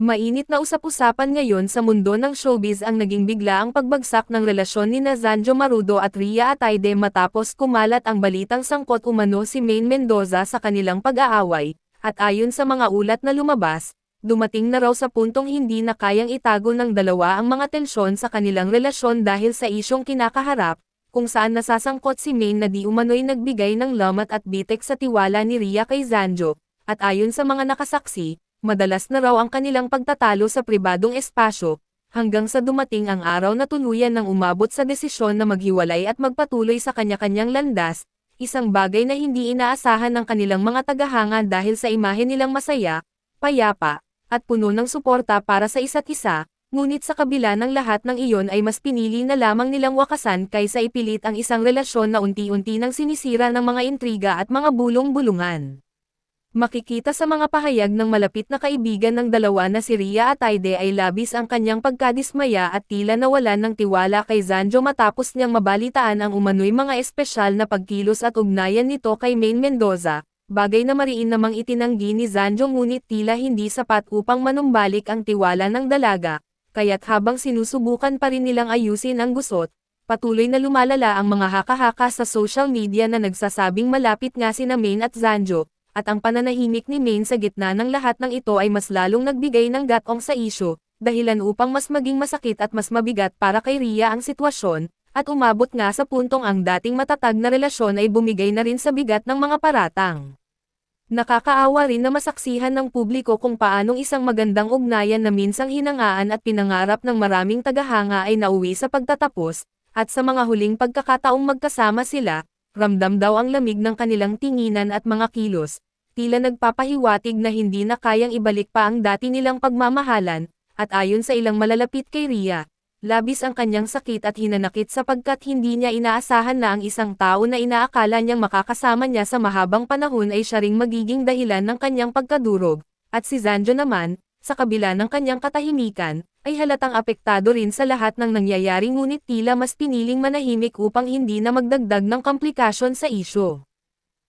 Mainit na usap-usapan ngayon sa mundo ng showbiz ang naging biglaang pagbagsak ng relasyon ni Zanjo Marudo at Rhea Atayde matapos kumalat ang balitang sangkot umano si Maine Mendoza sa kanilang pag-aaway, at ayon sa mga ulat na lumabas, dumating na raw sa puntong hindi na kayang itago ng dalawa ang mga tensyon sa kanilang relasyon dahil sa isyong kinakaharap, kung saan nasasangkot si Maine na di umano'y nagbigay ng lamat at bitek sa tiwala ni Rhea kay Zanjo, at ayon sa mga nakasaksi, madalas na raw ang kanilang pagtatalo sa pribadong espasyo, hanggang sa dumating ang araw na tuluyan nang umabot sa desisyon na maghiwalay at magpatuloy sa kanya-kanyang landas, isang bagay na hindi inaasahan ng kanilang mga tagahanga dahil sa imahe nilang masaya, payapa, at puno ng suporta para sa isa't isa, ngunit sa kabila ng lahat ng iyon ay mas pinili na lamang nilang wakasan kaysa ipilit ang isang relasyon na unti-unti nang sinisira ng mga intriga at mga bulong-bulungan. Makikita sa mga pahayag ng malapit na kaibigan ng dalawa na si Rhea Atayde ay labis ang kanyang pagkadismaya at tila nawalan ng tiwala kay Zanjo matapos niyang mabalitaan ang umano'y mga espesyal na pagkilos at ugnayan nito kay Maine Mendoza, bagay na mariin namang itinanggi ni Zanjo ngunit tila hindi sapat upang manumbalik ang tiwala ng dalaga, kaya't habang sinusubukan pa rin nilang ayusin ang gusot, patuloy na lumalala ang mga haka-haka sa social media na nagsasabing malapit nga sina Maine at Zanjo. At ang pananahimik ni Maine sa gitna ng lahat ng ito ay mas lalong nagbigay ng gatong sa isyu, dahilan upang mas maging masakit at mas mabigat para kay Rhea ang sitwasyon, at umabot nga sa puntong ang dating matatag na relasyon ay bumigay na rin sa bigat ng mga paratang. Nakakaawa rin na masaksihan ng publiko kung paanong isang magandang ugnayan na minsang hinangaan at pinangarap ng maraming tagahanga ay nauwi sa pagtatapos, at sa mga huling pagkakataong magkasama sila, ramdam daw ang lamig ng kanilang tinginan at mga kilos, tila nagpapahiwatig na hindi na kayang ibalik pa ang dati nilang pagmamahalan, at ayon sa ilang malalapit kay Rhea, labis ang kanyang sakit at hinanakit sapagkat hindi niya inaasahan na ang isang tao na inaakala niyang makakasama niya sa mahabang panahon ay siya ring magiging dahilan ng kanyang pagkadurog, at si Zanjo naman, sa kabila ng kanyang katahimikan, ay halatang apektado rin sa lahat ng nangyayari ngunit tila mas piniling manahimik upang hindi na magdagdag ng komplikasyon sa isyu.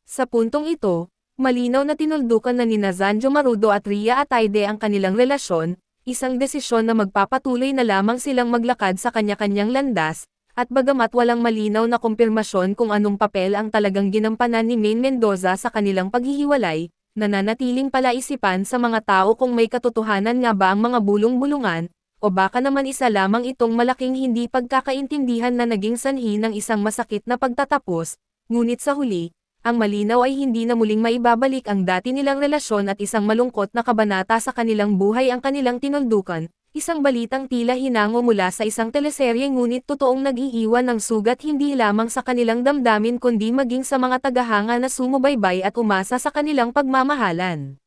Sa puntong ito, malinaw na tinuldukan na nina Zanjo Marudo at Rhea Atayde ang kanilang relasyon, isang desisyon na magpapatuloy na lamang silang maglakad sa kanya-kanyang landas, at bagamat walang malinaw na kumpirmasyon kung anong papel ang talagang ginampanan ni Maine Mendoza sa kanilang paghihiwalay, nananatiling palaisipan sa mga tao kung may katotohanan nga ba ang mga bulong-bulungan, o baka naman isa lamang itong malaking hindi pagkakaintindihan na naging sanhi ng isang masakit na pagtatapos, ngunit sa huli, ang malinaw ay hindi na muling maibabalik ang dati nilang relasyon at isang malungkot na kabanata sa kanilang buhay ang kanilang tinuldukan, isang balitang tila hinango mula sa isang teleserye ngunit totoong nag-iiwan ng sugat hindi lamang sa kanilang damdamin kundi maging sa mga tagahanga na sumubaybay at umasa sa kanilang pagmamahalan.